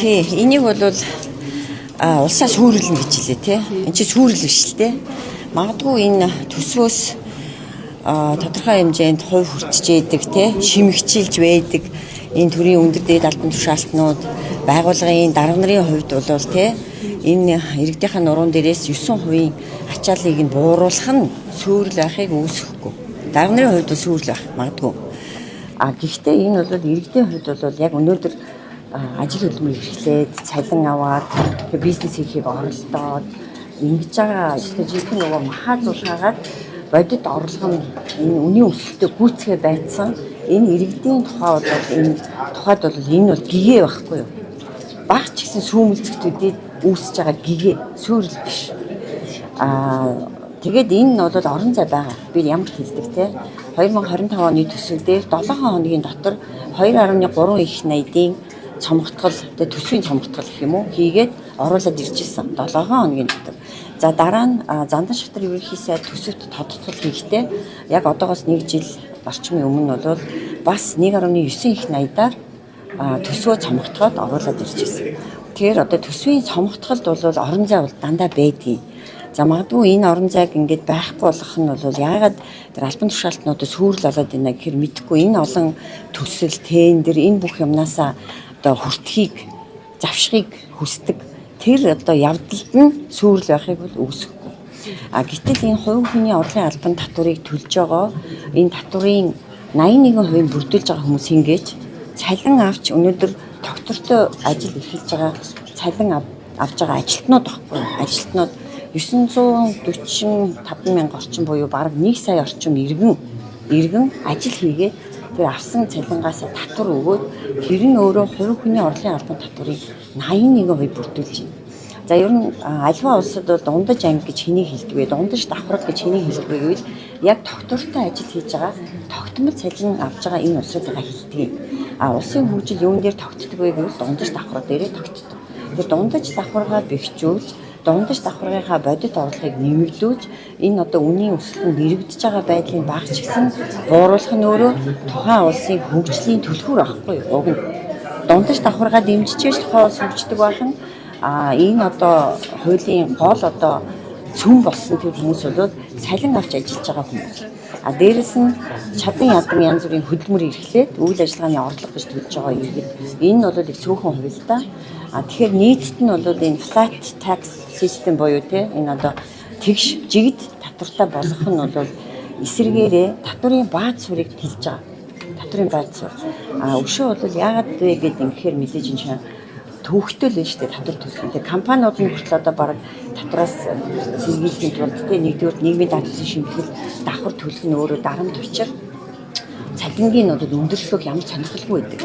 Тий, энийг бол улсаа сүрэлнэ гэж хэлээ тий. Энд чи сүрэл биш л тий. Магадгүй энэ төсвөөс тодорхой хэмжээнд хувь хүртжээдэг тий, шимэгчилж байдаг энэ төрлийн өндөр дээд албан тушаалтнууд байгууллагын дарга нарын хувьд бол тий энэ иргэдийнхэн нуруунд дээрээс 9% ачааллыг нь бууруулах нь сүрэл байхыг үүсэхгүй. Дарга нарын хувьд сүрэл байх магадгүй. Гэхдээ энэ бол иргэдийн хувьд бол яг өнөөдөр ажил хөдөлмөр эрхлээд цалин аваад бизнес хийхийг оролдоод ингэж байгаа стратеги нөгөө махаа зулхаагаад бодит орлого нь энэ үнийн өсөлтөд гүйцэхэ байцсан энэ иргэдийн тухай бол энэ тухайд бол энэ бол гэгээ байхгүй юу? Багч гэсэн сүүмэлзэгтүүдэд үүсэж байгаа гэгээ сүрэл биш. Тэгээд энэ нь бол орон зай байгаа. Би ямар хэлдэг те 2025 оны төсөв дээр 7 хоногийн дотор 2.3 их найдын цомгтгол төсвийн цомгтгол гэх юм уу хийгээд оруулаад ирж ирсэн 7 хоногийн дотор. За дараа нь Зандан шатар ерөнхий сайд төсөвт тодтол хийхдээ яг одоогоос 1 жил орчмын өмнө бол бас 1.9 их найдаар төсвөө цомгтгоод оруулаад ирж ирсэн. Тэгэхээр одоо төсвийн цомгтголд бол орон зай бол дандаа байдгийг. За магадгүй энэ орон зайг ингээд байхгүй болгох нь бол яагаад тэр албан тушаалтнуудад сүрэл болоод байна гэхээр мэдэхгүй энэ олон төсөл тендер энэ бүх юмнасаа одоо хүртхийг завшихыг хүсдэг тэр одоо явдалд нь сүрэл байхыг бол үүсэхгүй. Гэтэл энэ хувь хүний орлогын албан татварыг төлж байгаа энэ татварын 81% бүрдүүлж байгаа хүмүүс ингэж цалин авч өнөөдөр доктортой ажил эхэлж байгаа цалин авж байгаа ажилтнууд баггүй ажилтнууд 945 мянга орчим буюу бараг 1 сая орчим иргэн ажил хийгээд тэр авсан цалингаас татвар өгөөд тэр нь өөрөө хувь хүний орлогын албан татварыг 81% бүрдүүлж байна. За ер нь альва улсад бол дундаж анги гэж хэнийг хэлдэг вэ? Дундаж давхраг гэж хэнийг хэлдэг вэ гэвэл яг доктортой ажил хийж байгаа тогтмол цалин авж байгаа энэ улсуудаа хэлдэг. Улсын хөгжил юун дээр тогтдог вэ гэвэл дундаж давхраг дээрээ тогтдог. Тэр дундаж давхаргаа бэхжүүлж дундаж давхаргынхаа бодит орлогыг нэмэгдүүлж энэ одоо үнийн өсөлтөнд нэрвэгдэж байгаа байдлыг багч гэсэн бууруулах нь өөрөө тухайн улсын хөгжлийн түлхүүр авахгүй юу? Уг нь дундаж давхаргаа дэмжиж тухайн улс хөгждөг байх нь энэ одоо хуулийн гол одоо цөм болсон тэр хүмүүс бол цалин авч ажиллаж байгаа хүмүүс. Дээрэс нь чадан ядан янз бүрийн хөдөлмөр эрхлээд үйл ажиллагааны орлого гэж төлж байгаа иргэд энэ нь бол их цөөхөн хувь л да. Тэгэхээр нийтд нь бол энэ flat tax system буюу те энэ одоо тэгш жигд татвартай болгох нь бол эсэргээрээ татварын бааз суурийг тэлж байгаа. Татварын бааз суурь. Өшөө бол яагаад вэ гэдэг ингэхээр мэдээж энэ чинь төвхтөл нь шүү дээ татвар төлөх. Тэгээ компаниуд нь хүртэл одоо бараг татвараас сэргийлэхийн тулд те нэгдүгээр нийгмийн даатгалын шимтгэл давхар төлөх нь өөрөө дарамт учир цалингийн нь бол өндөрслөх ямар сонирхолгүй байдаг.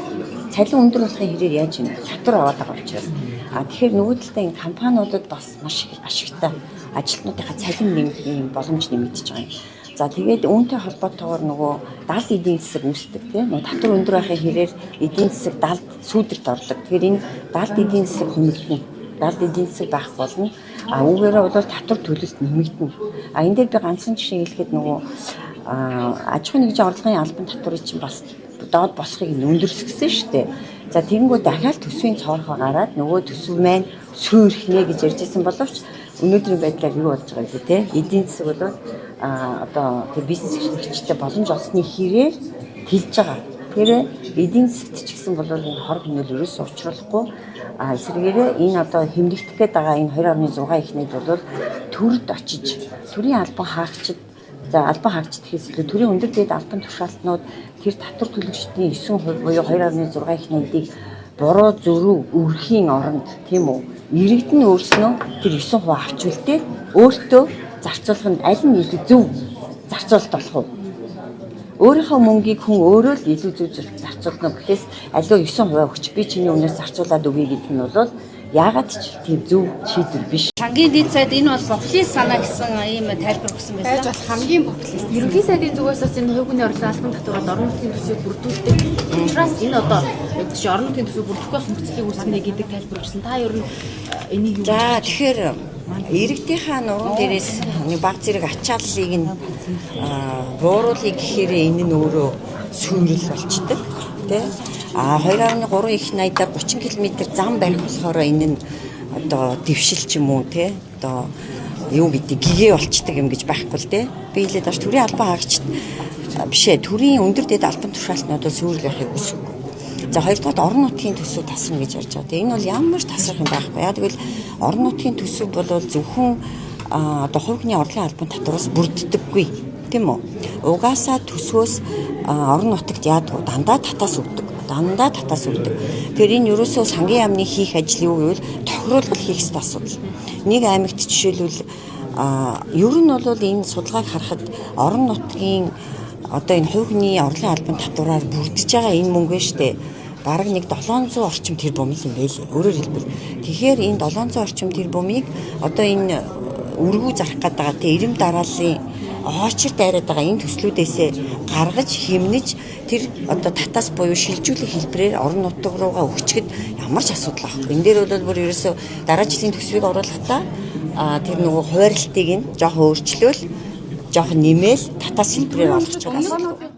Цалин өндөр болохын хэрээр яаж юм татвар аваад байгаа учраас. Тэгэхээр нөгөө талдаа энэ компаниудад бас маш их ашигтай ажилтнуудынхаа цалин нэмэх юм боломж нэмэгдэж байгаа юм. За тэгээд үүнтэй холбоотойгоор нөгөө далд эдийн засаг үүсдэг тийм нөгөө татвар өндөр байхын хэрээр эдийн засаг далд сүйдэрт ордог. Тэгэхээр энэ далд эдийн засаг хөндлөн далд эдийн засаг байх болно. Үүгээрээ бол татвар төлөлт нэмэгдэнэ. Энэ дээр би ганцхан жишээ хэлэхэд нөгөө аж ахуйн нэгжийн орлогын албан татварыг чинь бас доод босхийг өндөрсгсөн шүү дээ. За тэгэнгүүт дахиад төсвийн цоорхоо гараад нөгөө төсөв маань сүйрхнэ гэж ярьжсэн боловч өнөөдрийн байдлаар юу болж байгаа вэ те? Эдийн засаг бол одоо тэр бизнес эрхлэгчтэй боломж олсны хэрээр хэлж байгаа. Тэр эдийн засагт ч гэсэн бол энэ хор хөнөөл ерөөс учруулахгүй эсвэргээрээ энэ одоо хэмнэгдэх гээд байгаа энэ 2.6 их найд бол төрд очиж төрийн албан хаагчид албан хаагчид хийсэлээ төрийн өндөр дээд албан тушаалтнууд тэр татвар төлөгчдийн 9% буюу 2.6 их найдыг буруу зөрүү өрхийн оронд тийм үү иргэд нь өөрснөө тэр 9% авч үлдээд өөртөө зарцуулах нь аль нь илүү зөв зарцуулалт болох вэ? Өөрийнхөө мөнгийг хүн өөрөө л илүү зөв зарцуулна гэхээс аливаа 9% өгч би чиний өмнөөс зарцуулаад өгье гэдэг нь бол яагаад ч тийм зөв шийдвэр биш. Хамгийн дэд сайд энэ бол популист санаа гэсэн ийм тайлбар өгсөн байсан. Байж бол хамгийн популист. Ерөнхий сайдын зүгээс бас энэ хувь хүний орлогын албан татварыг орон нутгийн төсвөд бүрдүүлдэг. Учраас энэ одоо орон нутгийн төсвөд бүрдэх нөхцөлийг үүснэ гэдэг тайлбар өгсөн. Та ер нь энийг юу? За тэгэхээр иргэдийнхаа нуруунд дээрээс баг зэрэг ачааллыг нь бууруулъя гэхээр энэ нь өөрөө сүйрэл болчдөг. Тэ 2.3 их 80-аар 30 км зам барих болохоор энэ нь одоо дэвшил ч юм уу те одоо юу гэдэг гэгээ болчдөг юм гэж байхгүй л те. Би хэлээд байна төрийн албан хаагчид бишээ төрийн өндөр дэд албан тушаалтнуудаас сүйргахыг хүсв. За хоёрдугаар орон нутгийн төсөв тасрна гэж ярьж байгаа. Энэ бол ямар ч тасрах юм байхгүй. Яг тэгвэл орон нутгийн төсөв бол зөвхөн одоо хувийн орлогын албан татвараас бүрддэггүй тийм үү? Угаасаа төсвөөс орон нутагт яадаг дандаа татаас өгдөг. Тэгэхээр энэ ерөөсөө сангийн яамны хийх ажил юу гэвэл тохируулбал хийх ёстой асуудал. Нэг аймагт жишээлбэл ер нь бол энэ судалгааг харахад орон нутгийн одоо энэ хувийн орлогын албан татвараар бүрдэж байгаа энэ мөнгө шүү дээ. Бараг нэг 700 орчим тэрбум юм байлээ. Өөрөөр хэлбэл тэгэхээр энэ 700 орчим тэрбумыг одоо энэ өргүү зарах гэдэг байгаа те эрэм дарааллын очир дайраад байгаа энэ төслүүдээсээ гаргаж хэмнэж тэр одоо татаас буюу шилжүүлэх хэлбэрээр орон нутаг руугаа өгчгэд ямар ч асуудал байхгүй. Энэ дээр бол бүр ерөөсөө дараа жилийн төсвийг оруулахдаа тэр нөгөө хуваарлтыг нь жоохон өөрчлөөл жоохон нэмээл татаас хэлбэрээр олгож байгаа.